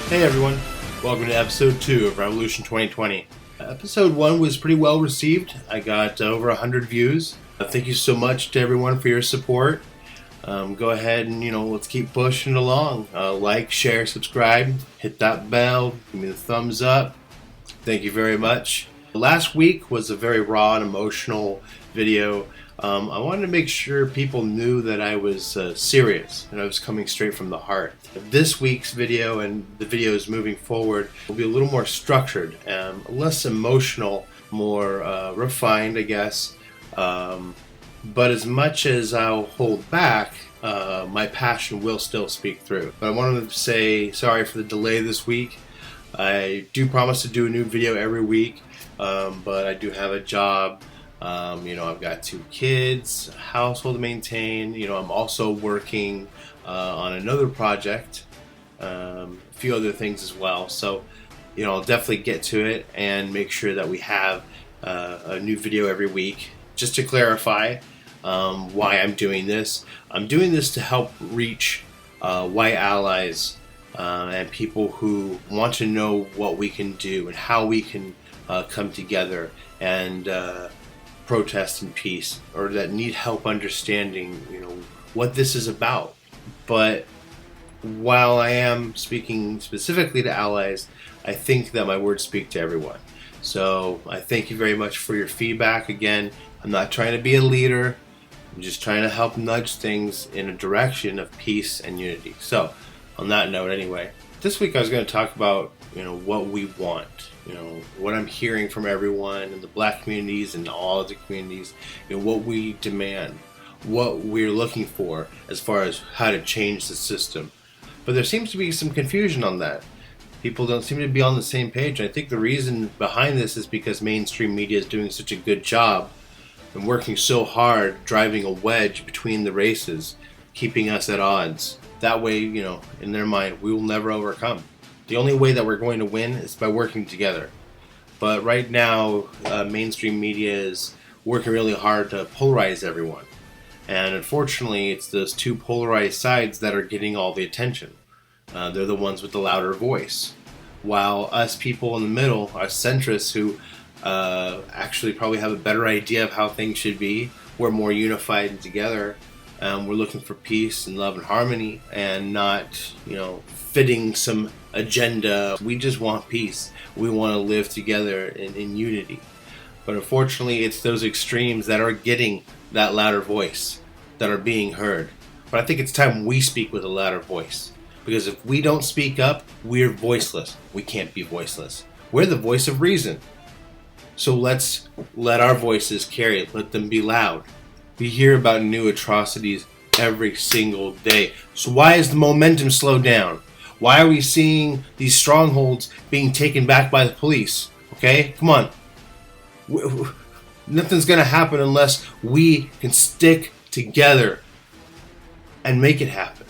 Hey everyone, welcome to episode 2 of Revolution 2020. Episode 1 was pretty well received. I got over 100 views. Thank you so much to everyone for your support. Go ahead and, let's keep pushing it along. Like, share, subscribe, hit that bell, give me the thumbs up. Thank you very much. Last week was a very raw and emotional video. I wanted to make sure people knew that I was serious and I was coming straight from the heart. This week's video and the videos moving forward will be a little more structured, less emotional, more refined, I guess. But as much as I'll hold back, my passion will still speak through. But I wanted to say sorry for the delay this week. I do promise to do a new video every week, but I do have a job. I've got 2 kids, a household to maintain. I'm also working on another project, a few other things as well. So, I'll definitely get to it and make sure that we have a new video every week. Just to clarify why I'm doing this. I'm doing this to help reach white allies and people who want to know what we can do and how we can come together and protest in peace, or that need help understanding, what this is about. But while I am speaking specifically to allies, I think that my words speak to everyone. So I thank you very much for your feedback. Again, I'm not trying to be a leader. I'm just trying to help nudge things in a direction of peace and unity. So on that note, anyway, this week I was going to talk about, what we want. What I'm hearing from everyone in the black communities and all other communities, what we demand, what we're looking for as far as how to change the system. But there seems to be some confusion on that. People don't seem to be on the same page. I think the reason behind this is because mainstream media is doing such a good job and working so hard, driving a wedge between the races, keeping us at odds. That way, in their mind, we will never overcome. The only way that we're going to win is by working together. But right now, mainstream media is working really hard to polarize everyone. And unfortunately, it's those 2 polarized sides that are getting all the attention. They're the ones with the louder voice. While us people in the middle, our centrists who actually probably have a better idea of how things should be, we're more unified and together. We're looking for peace and love and harmony and not, fitting some agenda. We just want peace. We want to live together in unity. But unfortunately, it's those extremes that are getting that louder voice, that are being heard. But I think it's time we speak with a louder voice. Because if we don't speak up, we're voiceless. We can't be voiceless. We're the voice of reason. So let's let our voices carry it. Let them be loud. We hear about new atrocities every single day. So why is the momentum slowed down? Why are we seeing these strongholds being taken back by the police? Okay, come on. Nothing's going to happen unless we can stick together and make it happen.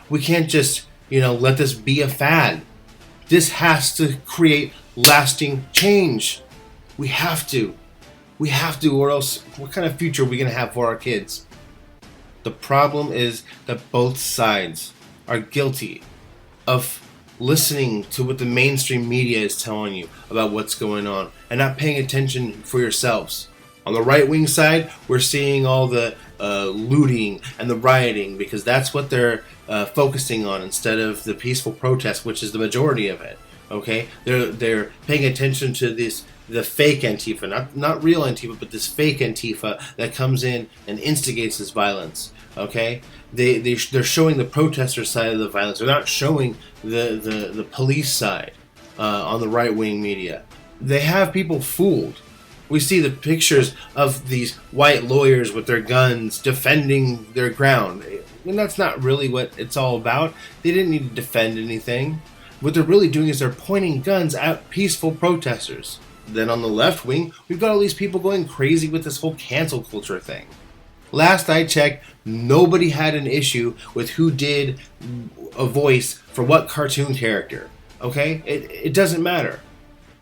We can't just, let this be a fad. This has to create lasting change. We have to. We have to, or else what kind of future are we going to have for our kids? The problem is that both sides are guilty of listening to what the mainstream media is telling you about what's going on and not paying attention for yourselves. On the right-wing side, we're seeing all the looting and the rioting because that's what they're focusing on instead of the peaceful protest, which is the majority of it. Okay, they're paying attention to the fake Antifa, not real Antifa, but this fake Antifa that comes in and instigates this violence. Okay, they're showing the protester side of the violence. They're not showing the police side on the right wing media. They have people fooled. We see the pictures of these white lawyers with their guns defending their ground. And that's not really what it's all about. They didn't need to defend anything. What they're really doing is they're pointing guns at peaceful protesters. Then on the left wing, we've got all these people going crazy with this whole cancel culture thing. Last I checked, nobody had an issue with who did a voice for what cartoon character. Okay? It doesn't matter.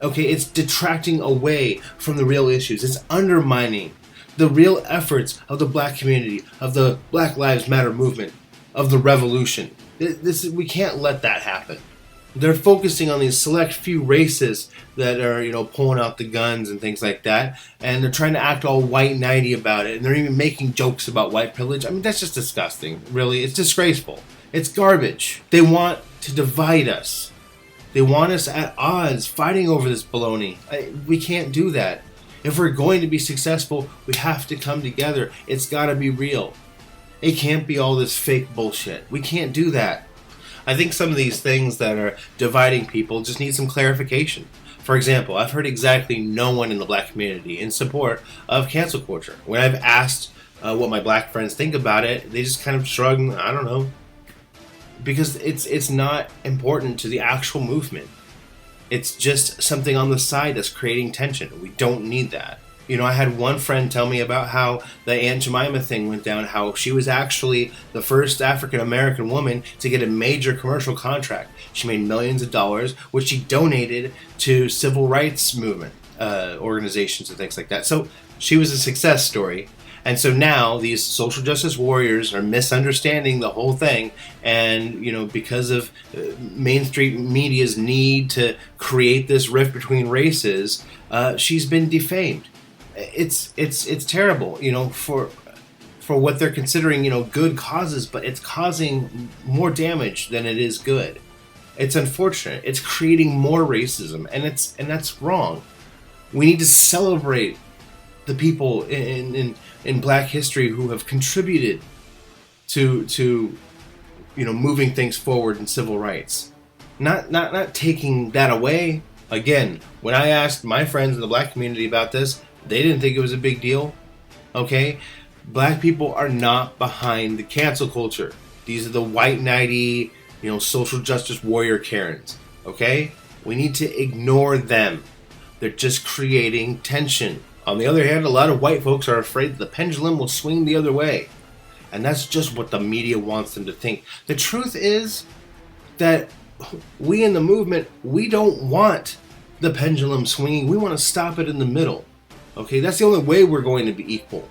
Okay? It's detracting away from the real issues. It's undermining the real efforts of the black community, of the Black Lives Matter movement, of the revolution. We can't let that happen. They're focusing on these select few races that are, pulling out the guns and things like that, and they're trying to act all white knighty about it, and they're even making jokes about white privilege. I mean, that's just disgusting, really. It's disgraceful. It's garbage. They want to divide us. They want us at odds, fighting over this baloney. We can't do that. If we're going to be successful, we have to come together. It's got to be real. It can't be all this fake bullshit. We can't do that. I think some of these things that are dividing people just need some clarification. For example, I've heard exactly no one in the black community in support of cancel culture. When I've asked what my black friends think about it, they just kind of shrug, I don't know. Because it's not important to the actual movement. It's just something on the side that's creating tension. We don't need that. I had one friend tell me about how the Aunt Jemima thing went down, how she was actually the first African-American woman to get a major commercial contract. She made millions of dollars, which she donated to civil rights movement organizations and things like that. So she was a success story. And so now these social justice warriors are misunderstanding the whole thing. And, because of mainstream media's need to create this rift between races, she's been defamed. It's terrible, for what they're considering, good causes, but it's causing more damage than it is good. It's unfortunate. It's creating more racism, and that's wrong. We need to celebrate the people in Black history who have contributed to moving things forward in civil rights. Not taking that away. Again, when I asked my friends in the Black community about this, they didn't think it was a big deal. Okay? Black people are not behind the cancel culture. These are the white knighty, social justice warrior Karens. Okay? We need to ignore them. They're just creating tension. On the other hand, a lot of white folks are afraid that the pendulum will swing the other way. And that's just what the media wants them to think. The truth is that we in the movement, we don't want the pendulum swinging. We want to stop it in the middle. Okay, that's the only way we're going to be equal.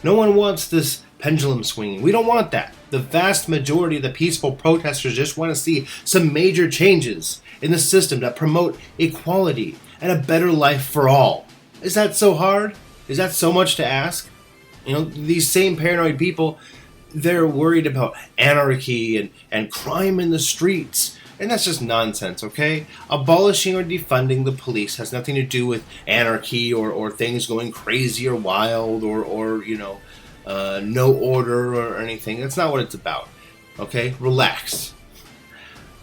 No one wants this pendulum swinging. We don't want that. The vast majority of the peaceful protesters just want to see some major changes in the system that promote equality and a better life for all. Is that so hard? Is that so much to ask? These same paranoid people, they're worried about anarchy and crime in the streets. And that's just nonsense, okay? Abolishing or defunding the police has nothing to do with anarchy or things going crazy or wild or no order or anything. That's not what it's about, okay? Relax.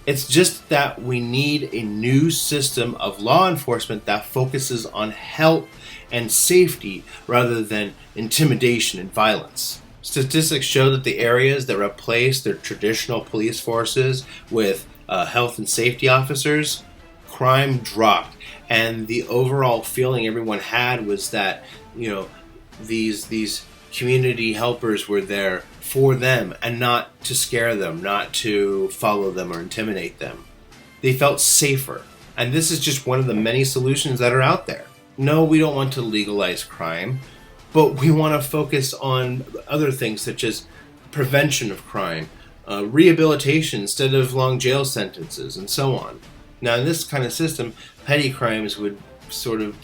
It's just that we need a new system of law enforcement that focuses on help and safety rather than intimidation and violence. Statistics show that the areas that replace their traditional police forces with health and safety officers, crime dropped. And the overall feeling everyone had was that, these community helpers were there for them and not to scare them, not to follow them or intimidate them. They felt safer. And this is just one of the many solutions that are out there. No, we don't want to legalize crime, but we want to focus on other things such as prevention of crime, rehabilitation instead of long jail sentences, and so on. Now, in this kind of system, petty crimes would sort of,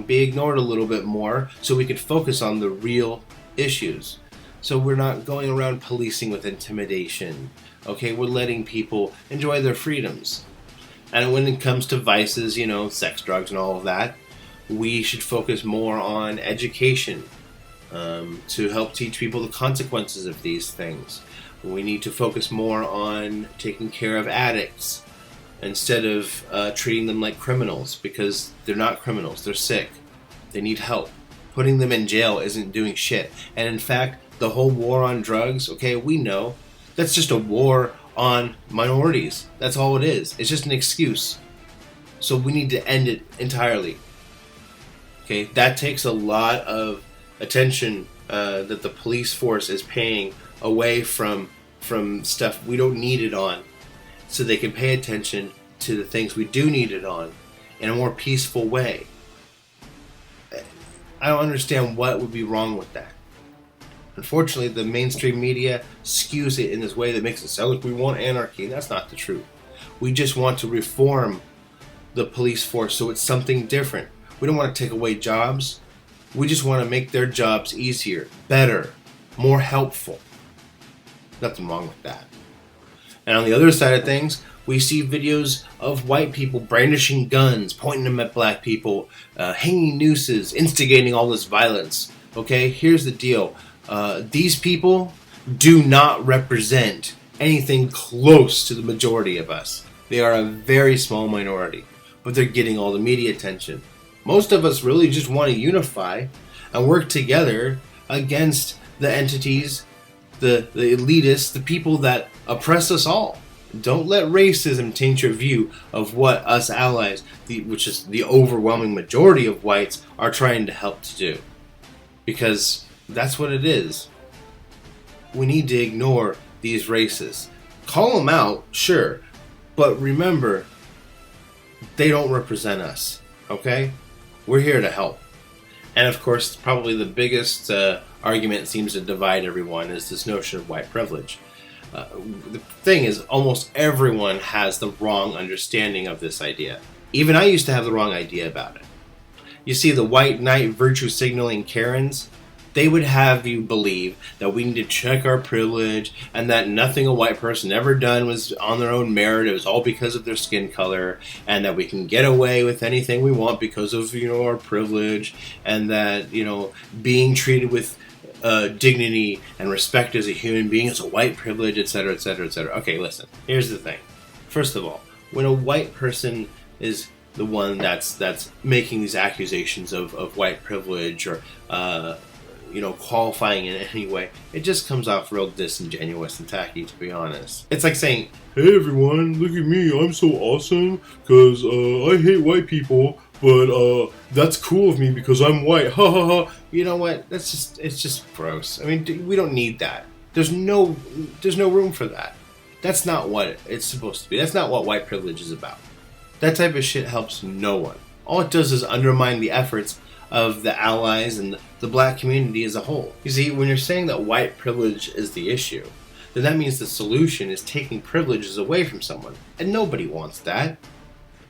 be ignored a little bit more so we could focus on the real issues. So we're not going around policing with intimidation. Okay, we're letting people enjoy their freedoms. And when it comes to vices, sex, drugs, and all of that, we should focus more on education to help teach people the consequences of these things. We need to focus more on taking care of addicts instead of treating them like criminals, because they're not criminals, they're sick. They need help. Putting them in jail isn't doing shit. And in fact, the whole war on drugs, okay, we know that's just a war on minorities. That's all it is. It's just an excuse. So we need to end it entirely. Okay, that takes a lot of attention that the police force is paying away from stuff we don't need it on, so they can pay attention to the things we do need it on in a more peaceful way. I don't understand what would be wrong with that. Unfortunately, the mainstream media skews it in this way that makes it sound like we want anarchy. That's not the truth. We just want to reform the police force so it's something different. We don't want to take away jobs. We just want to make their jobs easier, better, more helpful. Nothing wrong with that. And on the other side of things, we see videos of white people brandishing guns, pointing them at black people, hanging nooses, instigating all this violence. Okay, here's the deal. These people do not represent anything close to the majority of us. They are a very small minority, but they're getting all the media attention. Most of us really just want to unify and work together against the entities, the elitists, the people that oppress us all. Don't let racism taint your view of what us allies, which is the overwhelming majority of whites, are trying to help to do. Because that's what it is. We need to ignore these racists. Call them out, sure, but remember, they don't represent us, okay? We're here to help. And of course, probably the biggest argument that seems to divide everyone is this notion of white privilege. The thing is, almost everyone has the wrong understanding of this idea. Even I used to have the wrong idea about it. You see, the white knight virtue signaling Karens, they would have you believe that we need to check our privilege and that nothing a white person ever done was on their own merit. It was all because of their skin color, and that we can get away with anything we want because of, our privilege, and that, being treated with dignity and respect as a human being is a white privilege, etc., etc., etc. Okay, listen. Here's the thing. First of all, when a white person is the one that's making these accusations of white privilege or qualifying in any way, it just comes off real disingenuous and tacky, to be honest. It's like saying, "Hey everyone, look at me, I'm so awesome because I hate white people, but that's cool of me because I'm white, ha ha ha." You know what? It's just gross. I mean, we don't need that. There's no room for that. That's not what it's supposed to be. That's not what white privilege is about. That type of shit helps no one. All it does is undermine the efforts of the allies and the black community as a whole. You see, when you're saying that white privilege is the issue, then that means the solution is taking privileges away from someone. And nobody wants that.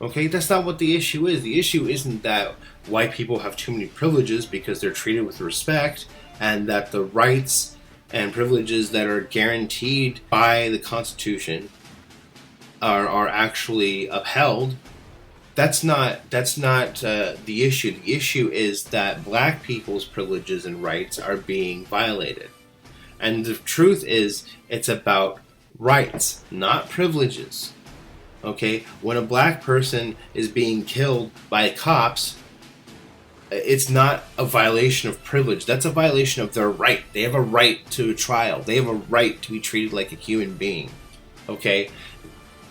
Okay, that's not what the issue is. The issue isn't that white people have too many privileges because they're treated with respect, and that the rights and privileges that are guaranteed by the Constitution are actually upheld. That's not the issue. The issue is that black people's privileges and rights are being violated. And the truth is, it's about rights, not privileges. Okay? When a black person is being killed by cops, it's not a violation of privilege. That's a violation of their right. They have a right to a trial. They have a right to be treated like a human being. Okay?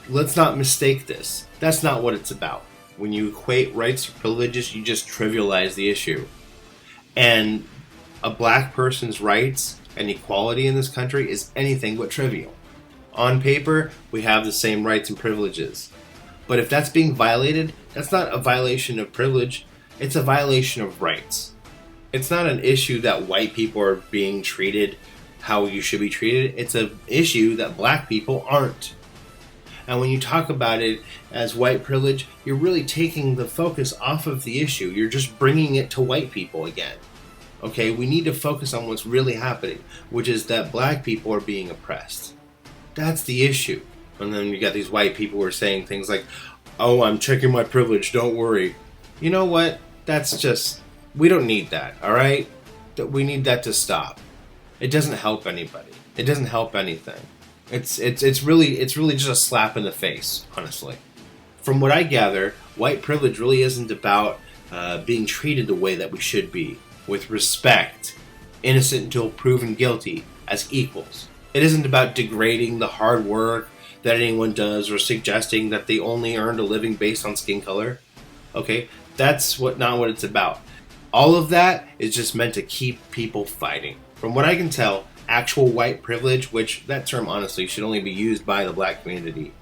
Let's not mistake this. That's not what it's about. When you equate rights to privileges, you just trivialize the issue. And a black person's rights and equality in this country is anything but trivial. On paper, we have the same rights and privileges. But if that's being violated, that's not a violation of privilege. It's a violation of rights. It's not an issue that white people are being treated how you should be treated. It's an issue that black people aren't. And when you talk about it as white privilege, you're really taking the focus off of the issue. You're just bringing it to white people again. Okay, we need to focus on what's really happening, which is that black people are being oppressed. That's the issue. And then you got these white people who are saying things like, "Oh, I'm checking my privilege, don't worry." You know what? We don't need that, all right? We need that to stop. It doesn't help anybody. It doesn't help anything. It's really just a slap in the face, honestly. From what I gather, white privilege really isn't about being treated the way that we should be, with respect, innocent until proven guilty, as equals. It isn't about degrading the hard work that anyone does or suggesting that they only earned a living based on skin color. Okay, that's not what it's about. All of that is just meant to keep people fighting. From what I can tell, actual white privilege, which that term honestly should only be used by the black community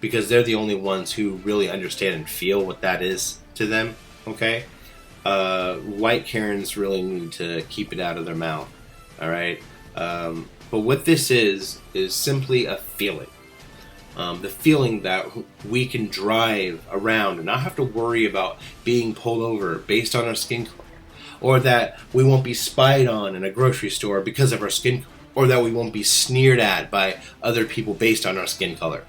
because they're the only ones who really understand and feel what that is to them, okay? White Karens really need to keep it out of their mouth, all right? But what this is simply a feeling. The feeling that we can drive around and not have to worry about being pulled over based on our skin color, or that we won't be spied on in a grocery store because of our skin color, or that we won't be sneered at by other people based on our skin color.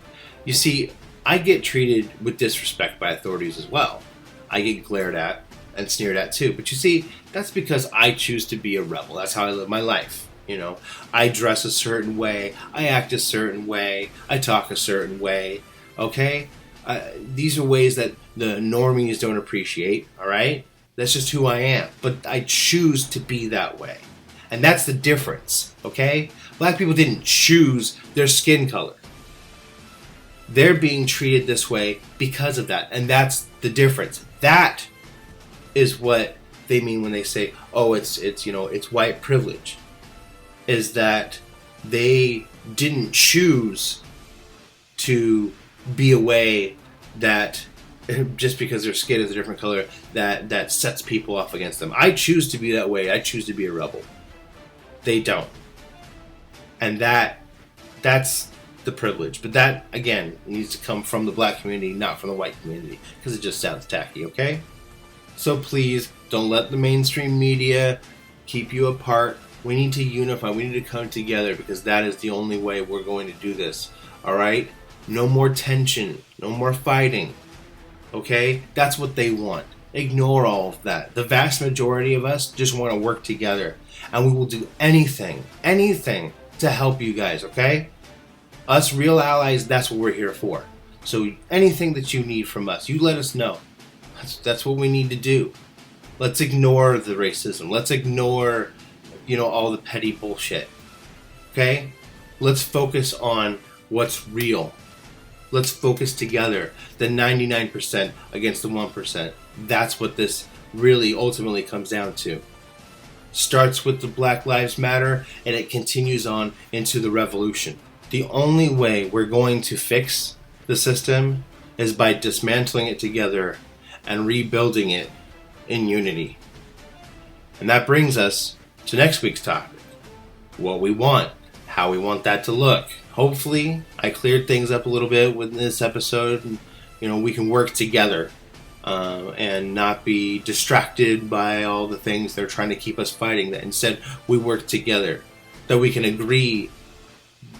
You see, I get treated with disrespect by authorities as well. I get glared at and sneered at too. But you see, that's because I choose to be a rebel. That's how I live my life. I dress a certain way, I act a certain way, I talk a certain way, okay? These are ways that the normies don't appreciate, all right? That's just who I am. But I choose to be that way. And that's the difference, okay? Black people didn't choose their skin color. They're being treated this way because of that. And that's the difference. That is what they mean when they say, oh, it's white privilege. Is that they didn't choose to be a way that just because their skin is a different color that sets people off against them. I choose to be that way. I choose to be a rebel. They don't. And that's the privilege. But that, again, needs to come from the black community, not from the white community, because it just sounds tacky, okay? So please, don't let the mainstream media keep you apart. We need to unify. We need to come together, because that is the only way we're going to do this. All right? No more tension. No more fighting. Okay? That's what they want. Ignore all of that. The vast majority of us just want to work together. And we will do anything to help you guys, okay? Us real allies, that's what we're here for. So anything that you need from us, you let us know. That's what we need to do. Let's ignore the racism. Let's ignore all the petty bullshit. Okay? Let's focus on what's real. Let's focus together. The 99% against the 1%. That's what this really ultimately comes down to. Starts with the Black Lives Matter, and it continues on into the revolution. The only way we're going to fix the system is by dismantling it together and rebuilding it in unity. And that brings us to next week's topic. What we want, how we want that to look. Hopefully, I cleared things up a little bit with this episode, and we can work together and not be distracted by all the things they're trying to keep us fighting. That instead, we work together, that we can agree,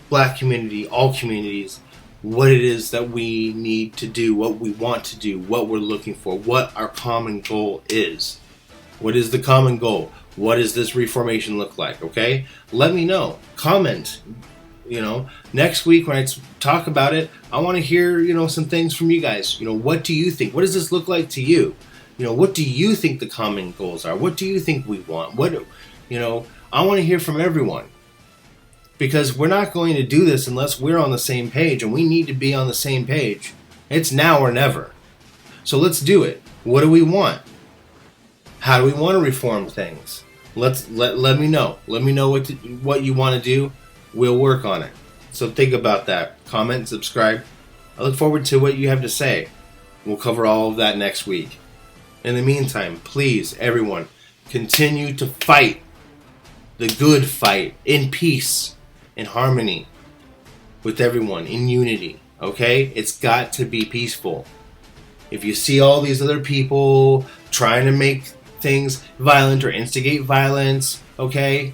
black community, all communities, what it is that we need to do, what we want to do, what we're looking for, what our common goal is. What is the common goal? What does this reformation look like? Okay? Let me know. Comment. Next week when I talk about it, I want to hear, some things from you guys. What do you think? What does this look like to you? What do you think the common goals are? What do you think we want? I want to hear from everyone. Because we're not going to do this unless we're on the same page, and we need to be on the same page. It's now or never. So let's do it. What do we want? How do we want to reform things? Let me know. Let me know what you want to do. We'll work on it. So think about that. Comment, subscribe. I look forward to what you have to say. We'll cover all of that next week. In the meantime, please, everyone, continue to fight the good fight in peace, in harmony with everyone, in unity. Okay? It's got to be peaceful. If you see all these other people trying to make things violent or instigate violence, okay,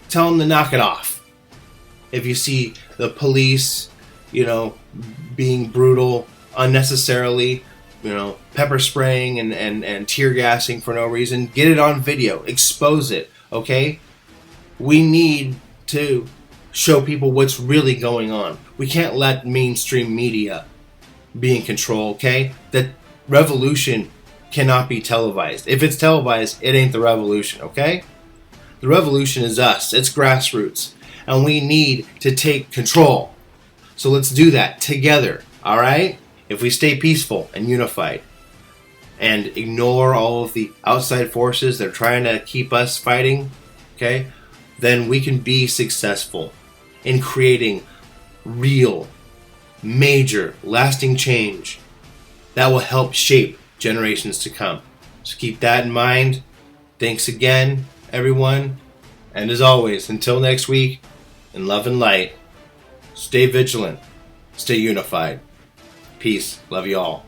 tell them to knock it off. If you see the police, being brutal unnecessarily, pepper spraying and tear gassing for no reason, get it on video, expose it, okay? We need to show people what's really going on. We can't let mainstream media be in control, okay? The revolution cannot be televised. If it's televised, it ain't the revolution, okay? The revolution is us. It's grassroots. And we need to take control. So let's do that together, all right? If we stay peaceful and unified and ignore all of the outside forces that are trying to keep us fighting, okay, then we can be successful in creating real, major, lasting change that will help shape generations to come. So keep that in mind. Thanks again, everyone. And as always, until next week, in love and light, stay vigilant, stay unified. Peace. Love you all.